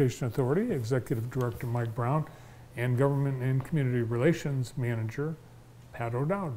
Transportation Authority, Executive Director Mike Brown, and Government and Community Relations Manager Pat O'Dowd.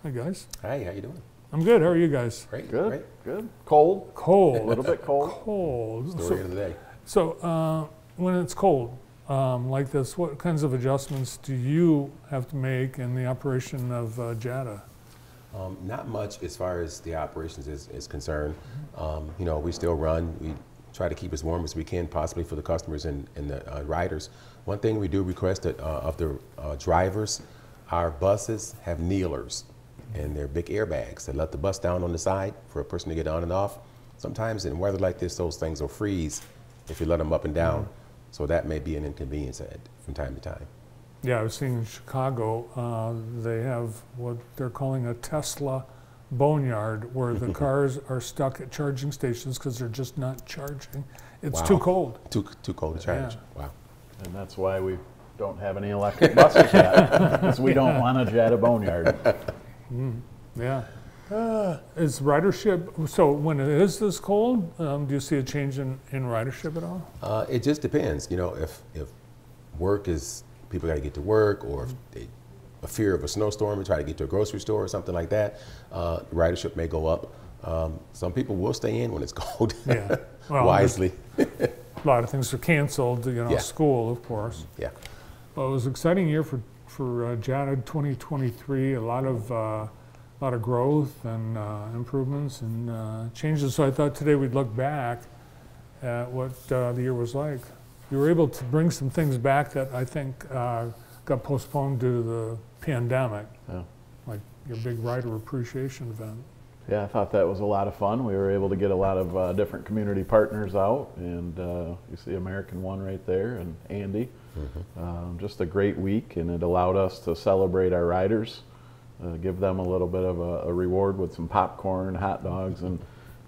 Hi, guys. Hi, how you doing? I'm good. How are you guys? Great. Good, Great. good. Cold. Cold. A little bit cold. Cold. Story of the day. So when it's cold like this, what kinds of adjustments do you have to make in the operation of JATA? Not much as far as the operations is concerned. You know, we still run. We try to keep as warm as we can, possibly for the customers and the riders. One thing we do request that, of the drivers, our buses have kneelers, and they're big airbags that let the bus down on the side for a person to get on and off. Sometimes in weather like this, those things will freeze if you let them up and down. So that may be an inconvenience from time to time. Yeah, I was seeing in Chicago, they have what they're calling a Tesla boneyard, where the cars are stuck at charging stations because they're just not charging. It's too cold. Too cold to charge. Yeah. Wow. And that's why we don't have any electric buses yet, because we don't want a JATA boneyard. Yeah. Is ridership, so when it is this cold, do you see a change in ridership at all? It just depends. You know, if work is, people got to get to work, or if they, a fear of a snowstorm, to try to get to a grocery store or something like that, ridership may go up. Some people will stay in when it's cold, Yeah. Well, wisely. A lot of things are canceled, you know, Yeah. school, of course. Yeah. Well, it was an exciting year for JATA 2023, a lot of growth and improvements and changes. So I thought today we'd look back at what the year was like. You were able to bring some things back that I think got postponed due to the pandemic, like your big rider appreciation event. Yeah, I thought that was a lot of fun. We were able to get a lot of different community partners out, and you see American One right there, and Andy. Just a great week, and it allowed us to celebrate our riders, give them a little bit of a reward with some popcorn, hot dogs, and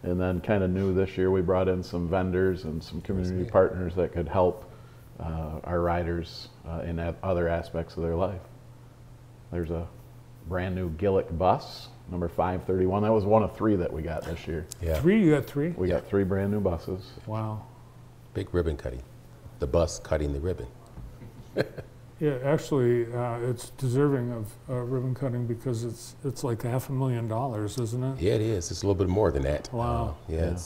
then kind of new this year we brought in some vendors and some community partners that could help our riders in other aspects of their life. There's a brand new Gillick bus, number 531. That was one of 3 that we got this year. Yeah. 3? You got 3? We got 3 brand new buses. Wow. Big ribbon cutting. The bus cutting the ribbon. Yeah, actually, it's deserving of ribbon cutting because it's like $500,000, isn't it? Yeah, it is. It's a little bit more than that. Wow. Yeah.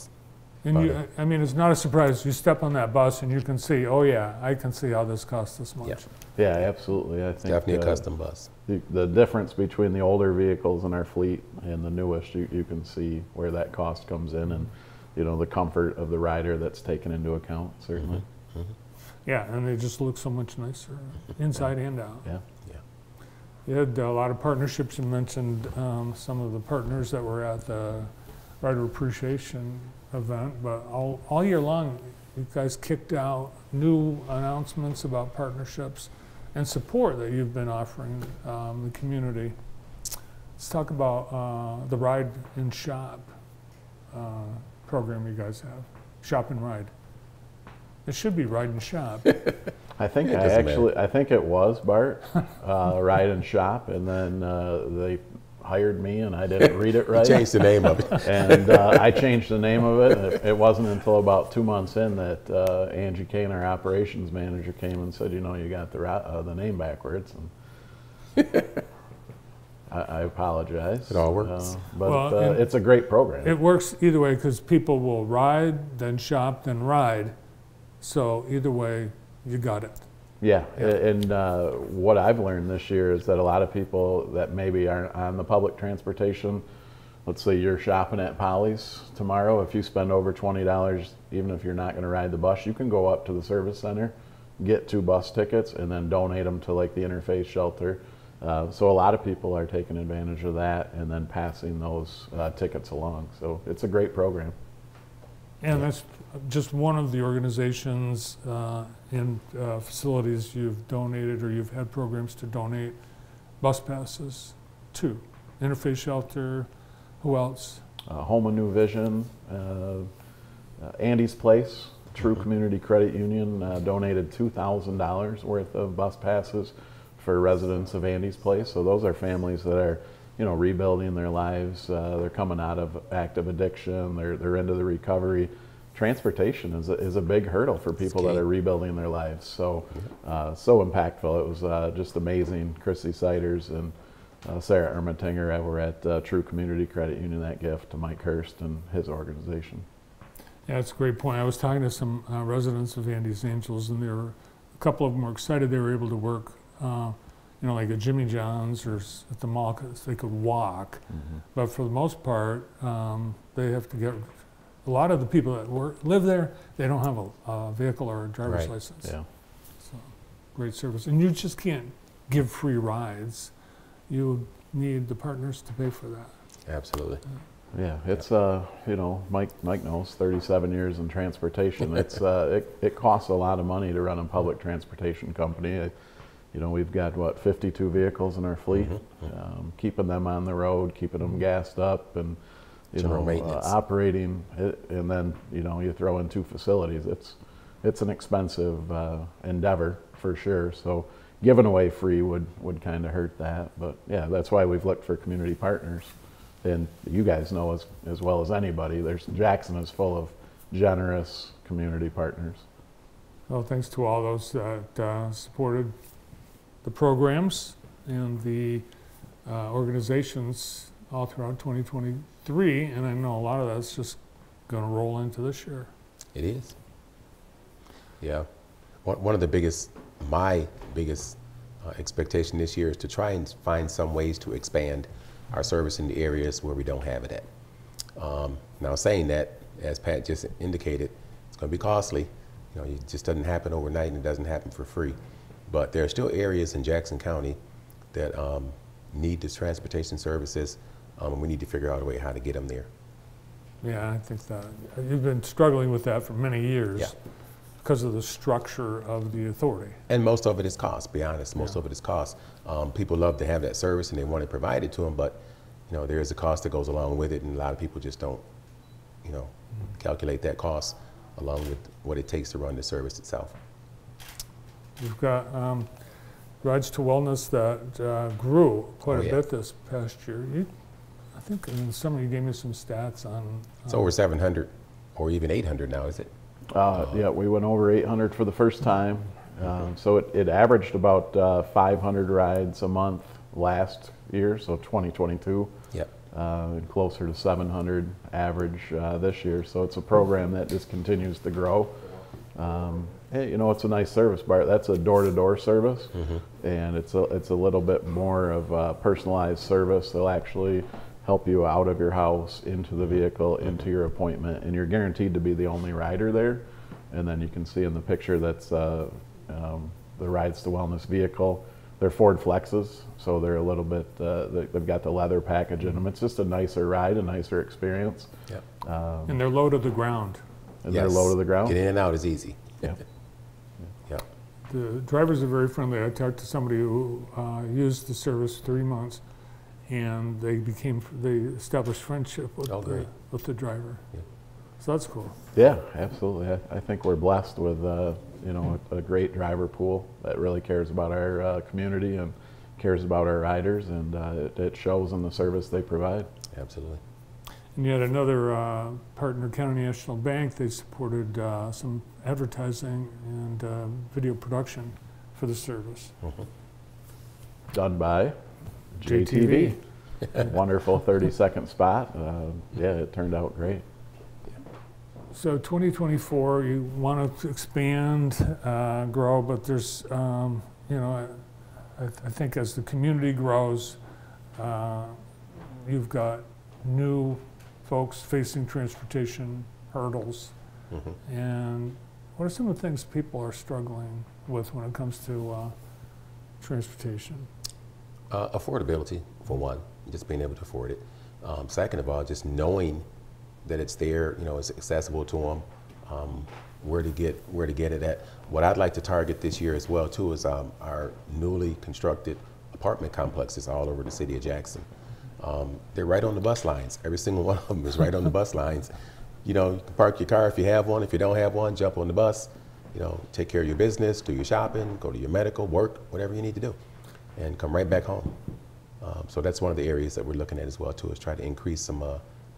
And I mean, it's not a surprise. You step on that bus and you can see, oh yeah, I can see how this costs this much. Yeah. Yeah, absolutely. I think Definitely a custom bus. The difference between the older vehicles in our fleet and the newest, you can see where that cost comes in, and you know, the comfort of the rider that's taken into account, certainly. Yeah, and they just look so much nicer inside and out. Yeah. Yeah. You had a lot of partnerships. You mentioned some of the partners that were at the Rider Appreciation event, but all year long, you guys kicked out new announcements about partnerships and support that you've been offering the community. Let's talk about the Ride and Shop program you guys have. Shop and Ride. It should be Ride and Shop. I think I think it was, Bart, Ride and Shop, and then they hired me and I didn't read it right. Changed the name of it. And I changed the name of it. It wasn't until about 2 months in that Angie Kane, our operations manager, came and said, you know, you got the name backwards. And I apologize. It all works. But Well, it's a great program. It works either way because people will ride, then shop, then ride. So either way, you got it. Yeah, and what I've learned this year is that a lot of people that maybe aren't on the public transportation, let's say you're shopping at Polly's tomorrow, if you spend over $20, even if you're not going to ride the bus, you can go up to the service center, get 2 bus tickets, and then donate them to like the interfaith shelter. So a lot of people are taking advantage of that and then passing those tickets along. So it's a great program. And that's just one of the organizations and facilities you've donated or you've had programs to donate bus passes to. Interfaith Shelter, who else? Home of New Vision, Andy's Place, True Community Credit Union donated $2,000 worth of bus passes for residents of Andy's Place. So those are families that are, you know, rebuilding their lives. They're coming out of active addiction. They're into the recovery. transportation is a big hurdle for people that are rebuilding their lives. So, so impactful. It was just amazing. Chrissy Siders and Sarah Ermatinger were at True Community Credit Union, that gift to Mike Hurst and his organization. Yeah, that's a great point. I was talking to some residents of Andy's Angels, and a couple of them were excited they were able to work, you know, like at Jimmy John's or at the mall, because they could walk. But for the most part, they have to get, a lot of the people that live there, they don't have a vehicle or a driver's license. Yeah. So, great service. And you just can't give free rides. You need the partners to pay for that. Absolutely. Yeah, it's you know, Mike knows, 37 years in transportation. It's it costs a lot of money to run a public transportation company. You know, we've got what, 52 vehicles in our fleet, keeping them on the road, keeping them gassed up, and General maintenance. Operating it, and then you know, you throw in 2 facilities. It's an expensive endeavor for sure. So giving away free would kind of hurt that. But yeah, that's why we've looked for community partners. And you guys know as well as anybody, Jackson is full of generous community partners. Well, thanks to all those that supported the programs and the organizations all throughout 2023, and I know a lot of that's just going to roll into this year. It is. Yeah. One of the biggest, my biggest expectation this year is to try and find some ways to expand our service in the areas where we don't have it at. Now, saying that, as Pat just indicated, it's going to be costly. You know, it just doesn't happen overnight, and it doesn't happen for free. But there are still areas in Jackson County that need this transportation services, and we need to figure out a way how to get them there. Yeah, I think that you've been struggling with that for many years. Yeah. Because of the structure of the authority. And most of it is cost, be honest. Most of it is cost. People love to have that service and they want it provided to them, but you know, there is a cost that goes along with it, and a lot of people just don't, you know, calculate that cost along with what it takes to run the service itself. You've got Rides to Wellness that grew quite a bit this past year. I think in the summer you gave me some stats on. It's over 700 or even 800 now, is it? Yeah, we went over 800 for the first time. So it averaged about 500 rides a month last year, so 2022. Yep. And closer to 700 average this year. So it's a program that just continues to grow. Hey, you know, it's a nice service, Bart. That's a door-to-door service, and it's a little bit more of a personalized service. They'll actually help you out of your house, into the vehicle, into your appointment, and you're guaranteed to be the only rider there. And then you can see in the picture that's the Rides to Wellness vehicle. They're Ford Flexes, so they're a little bit, they've got the leather package in them. It's just a nicer ride, a nicer experience. Yep. And they're low to the ground. And they're low to the ground? Get in and out is easy. Yeah. Yeah. The drivers are very friendly. I talked to somebody who used the service 3 months, and they established friendship with the driver. Yeah. So that's cool. Yeah, absolutely. I think we're blessed with you know, a great driver pool that really cares about our community and cares about our riders, and it shows in the service they provide. Absolutely. And yet another partner, County National Bank, they supported some advertising and video production for the service. Done by JTV. Wonderful 30-second spot. Yeah, it turned out great. So 2024, you want to expand, grow, but there's, you know, I think as the community grows, you've got new folks facing transportation hurdles. And what are some of the things people are struggling with when it comes to transportation? Affordability, for one, just being able to afford it. Second of all, just knowing that it's there, you know, it's accessible to them, where to get it at. What I'd like to target this year as well too is our newly constructed apartment complexes all over the city of Jackson. They're right on the bus lines. Every single one of them is right on the bus lines. You know, you can park your car if you have one. If you don't have one, jump on the bus. You know, take care of your business, do your shopping, go to your medical, work, whatever you need to do, and come right back home. So that's one of the areas that we're looking at as well too, is try to increase some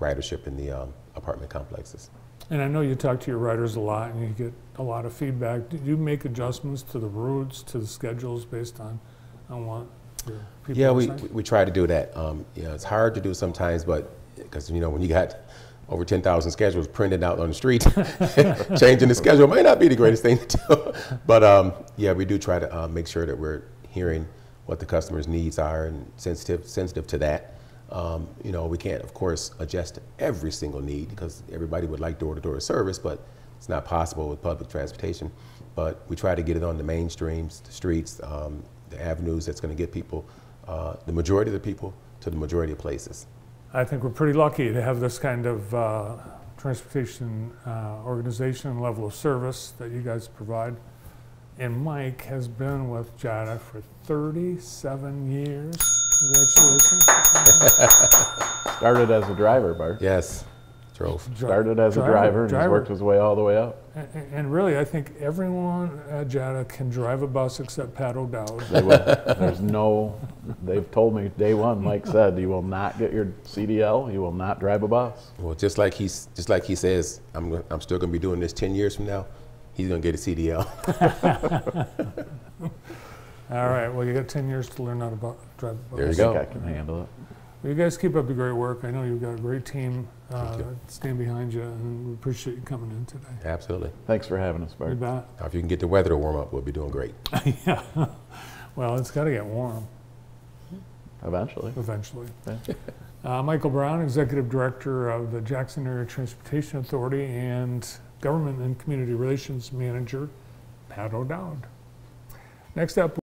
ridership in the apartment complexes. And I know you talk to your riders a lot and you get a lot of feedback. Do you make adjustments to the routes, to the schedules based on what your people Yeah, are we saying? we try to do that. It's hard to do sometimes, but because when you got over 10,000 schedules printed out on the street, changing the schedule might not be the greatest thing to do. But yeah, we do try to make sure that we're hearing what the customer's needs are and sensitive to that. We can't, of course, adjust to every single need because everybody would like door-to-door service, but it's not possible with public transportation. But we try to get it on the mainstreams, the streets, the avenues that's going to get people, the majority of the people, to the majority of places. I think we're pretty lucky to have this kind of transportation organization and level of service that you guys provide. And Mike has been with JATA for 37 years. Congratulations. Started as a driver, Bart. Yes, drove. Started as a driver and has worked his way all the way up. And really, I think everyone at JATA can drive a bus except Pat O'Dowd. They will. They've told me day one, Mike said, you will not get your CDL, you will not drive a bus. Well, just like he says, I'm still going to be doing this 10 years from now. He's going to get a CDL. All right, well, you got 10 years to learn how to drive a bus. There you I go. think I can handle it. Well, you guys keep up the great work. I know you've got a great team stand behind you, and we appreciate you coming in today. Absolutely. Thanks for having us, You Bart. bet. Now, if you can get the weather to warm up, we'll be doing great. Yeah. Well, it's got to get warm Eventually. eventually. Yeah. Michael Brown, Executive Director of the Jackson Area Transportation Authority, and Government and Community Relations Manager, Pat O'Dowd. Next up,